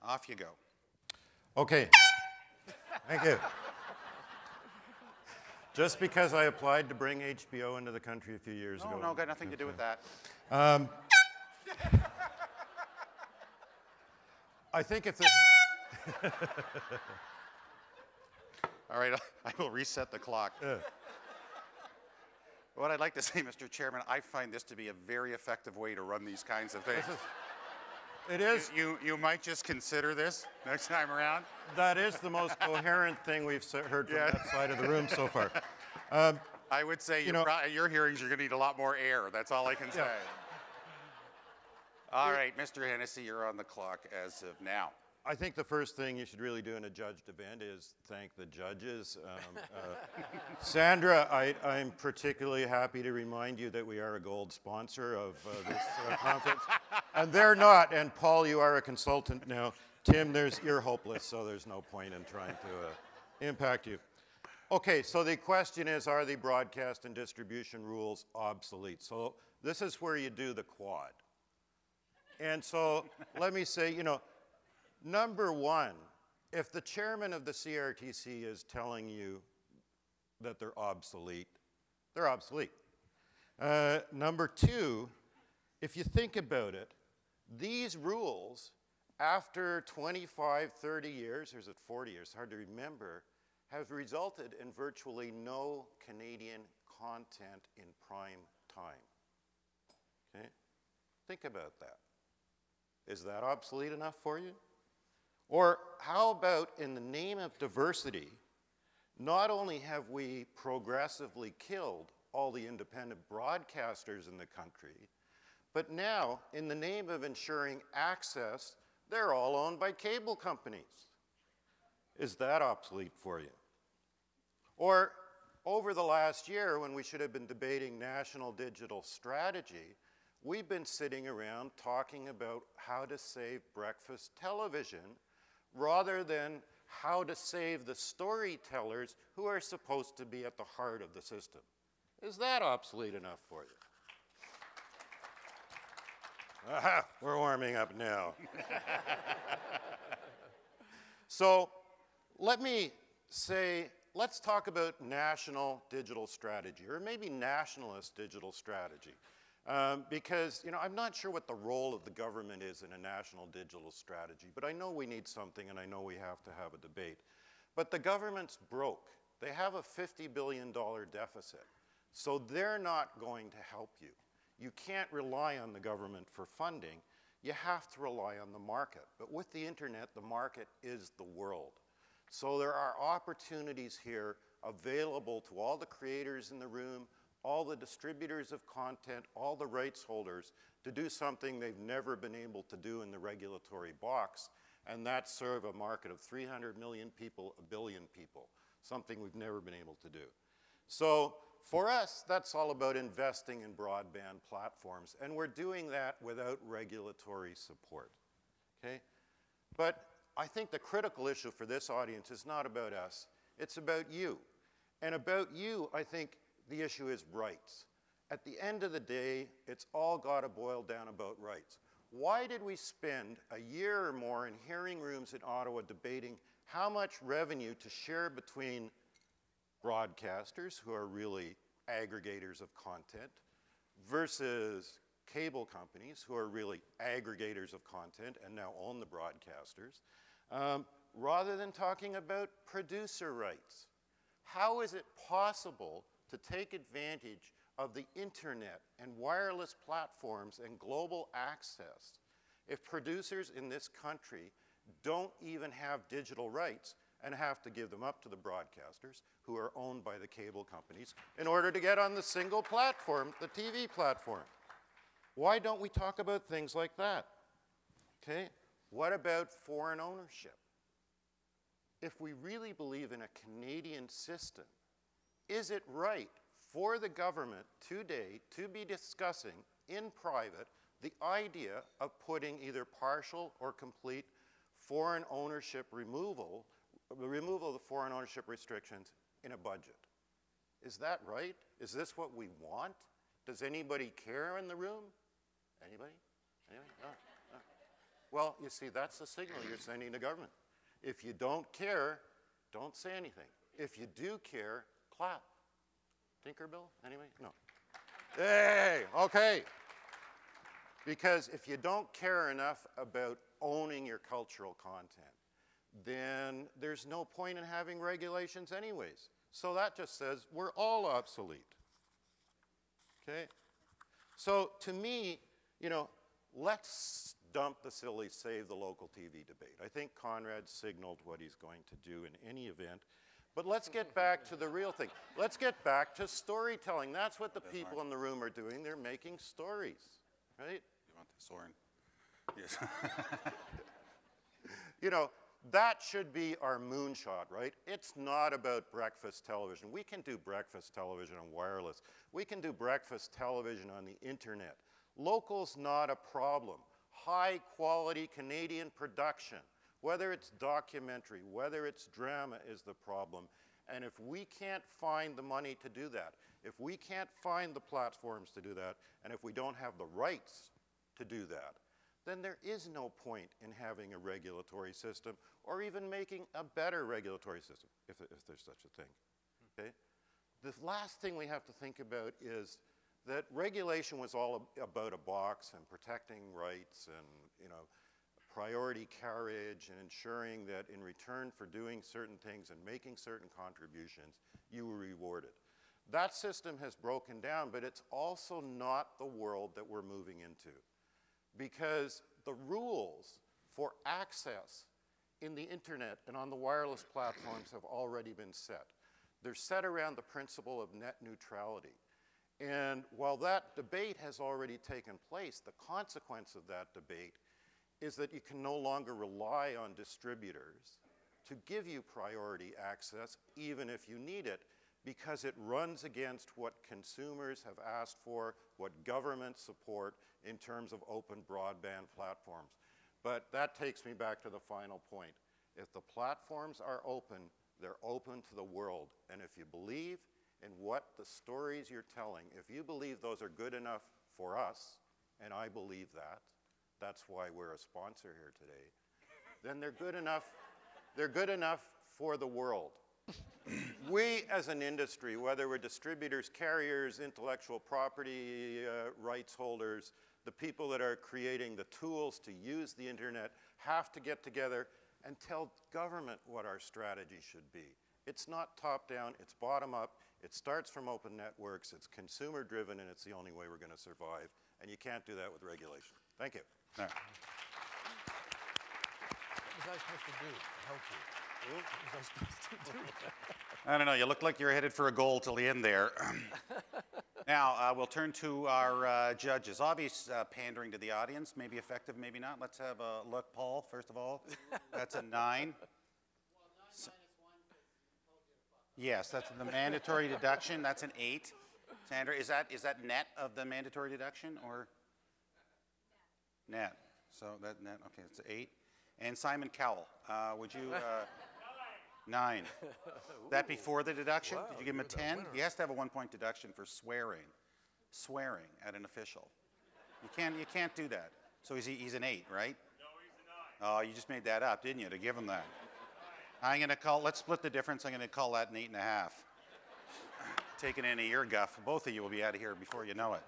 Off you go. Okay. Thank you. Just because I applied to bring HBO into the country a few years ago. No, got nothing to do with that. I think if this... All right, I will reset the clock. What I'd like to say, Mr. Chairman, I find this to be a very effective way to run these kinds of things. It is. You might just consider this next time around. That is the most coherent thing we've heard from that side of the room so far. I would say your hearings, you're going to need a lot more air. That's all I can say. All right, Mr. Hennessy, you're on the clock as of now. I think the first thing you should really do in a judged event is thank the judges. Sandra, I'm particularly happy to remind you that we are a gold sponsor of this conference. And they're not. And Paul, you are a consultant now. Tim, you're hopeless, so there's no point in trying to impact you. Okay, so the question is, are the broadcast and distribution rules obsolete? So this is where you do the quad. And so let me say, number one, if the chairman of the CRTC is telling you that they're obsolete, they're obsolete. Number two, if you think about it, these rules, after 25, 30 years, or is it 40 years, hard to remember, have resulted in virtually no Canadian content in prime time. Okay? Think about that. Is that obsolete enough for you? Or how about, in the name of diversity, not only have we progressively killed all the independent broadcasters in the country, but now, in the name of ensuring access, they're all owned by cable companies. Is that obsolete for you? Or over the last year, when we should have been debating national digital strategy, we've been sitting around talking about how to save breakfast television rather than how to save the storytellers who are supposed to be at the heart of the system. Is that obsolete enough for you? Aha, we're warming up now. So let me say, let's talk about national digital strategy, or maybe nationalist digital strategy. Because, I'm not sure what the role of the government is in a national digital strategy, but I know we need something, and I know we have to have a debate. But the government's broke. They have a $50 billion deficit, so they're not going to help you. You can't rely on the government for funding. You have to rely on the market. But with the internet, the market is the world. So there are opportunities here available to all the creators in the room, all the distributors of content, all the rights holders, to do something they've never been able to do in the regulatory box, and that's serve a market of 300 million people, 1 billion people, something we've never been able to do. So for us, that's all about investing in broadband platforms, and we're doing that without regulatory support, okay? But I think the critical issue for this audience is not about us, it's about you. And about you, I think, the issue is rights. At the end of the day, it's all got to boil down about rights. Why did we spend a year or more in hearing rooms in Ottawa debating how much revenue to share between broadcasters, who are really aggregators of content, versus cable companies, who are really aggregators of content and now own the broadcasters, rather than talking about producer rights? How is it possible to take advantage of the internet and wireless platforms and global access if producers in this country don't even have digital rights and have to give them up to the broadcasters who are owned by the cable companies in order to get on the single platform, the TV platform? Why don't we talk about things like that? Okay, what about foreign ownership? If we really believe in a Canadian system, is it right for the government today to be discussing in private the idea of putting either partial or complete foreign ownership removal of the foreign ownership restrictions in a budget? Is that right? Is this what we want? Does anybody care in the room? Anybody? Anybody? No. Well, you see, that's the signal you're sending to government. If you don't care, don't say anything. If you do care, clap. Tinkerbell, anyway? No. Hey, okay. Because if you don't care enough about owning your cultural content, then there's no point in having regulations anyways. So that just says we're all obsolete. Okay? So to me, you know, let's dump the silly save the local TV debate. I think Conrad signaled what he's going to do in any event. But let's get back to the real thing. Let's get back to storytelling. That's what the people in the room are doing. They're making stories, right? You want this, Soren? Yes. You know, that should be our moonshot, right? It's not about breakfast television. We can do breakfast television on wireless. We can do breakfast television on the internet. Local's not a problem. High quality Canadian production, whether it's documentary, whether it's drama, is the problem. And if we can't find the money to do that, if we can't find the platforms to do that, and if we don't have the rights to do that, then there is no point in having a regulatory system or even making a better regulatory system, if there's such a thing, okay? The last thing we have to think about is that regulation was all about a box and protecting rights and, you know, priority carriage and ensuring that in return for doing certain things and making certain contributions, you were rewarded. That system has broken down, but it's also not the world that we're moving into, because the rules for access in the internet and on the wireless platforms have already been set. They're set around the principle of net neutrality. And while that debate has already taken place, the consequence of that debate is that you can no longer rely on distributors to give you priority access, even if you need it, because it runs against what consumers have asked for, what governments support in terms of open broadband platforms. But that takes me back to the final point. If the platforms are open, they're open to the world. And if you believe in what the stories you're telling, if you believe those are good enough for us, and I believe that, that's why we're a sponsor here today, then they're good enough for the world. We as an industry, whether we're distributors, carriers, intellectual property rights holders, the people that are creating the tools to use the internet, have to get together and tell government what our strategy should be. It's not top down, it's bottom up. It starts from open networks, it's consumer driven, and it's the only way we're going to survive. And you can't do that with regulation. Thank you. What was I supposed to do to help you? What was I supposed to do? I don't know. You look like you're headed for a goal till the end there. Now, we'll turn to our judges. Obvious pandering to the audience, maybe effective, maybe not. Let's have a look. Paul, first of all. That's a 9. Well, 9 minus 1 because he told you to fuck. Yes, that's the mandatory deduction. That's an 8. Sandra, is that net of the mandatory deduction or? Net. So that net, okay, it's an 8. And Simon Cowell, would you? 9. That before the deduction? Wow, did you give him a you're the 10? winner. He has to have a 1-point deduction for swearing at an official. You can't do that. So he's an 8, right? No, he's a 9. Oh, you just made that up, didn't you, to give him that? I'm going to let's split the difference. I'm going to call that an 8.5. Taking any ear guff. Both of you will be out of here before you know it.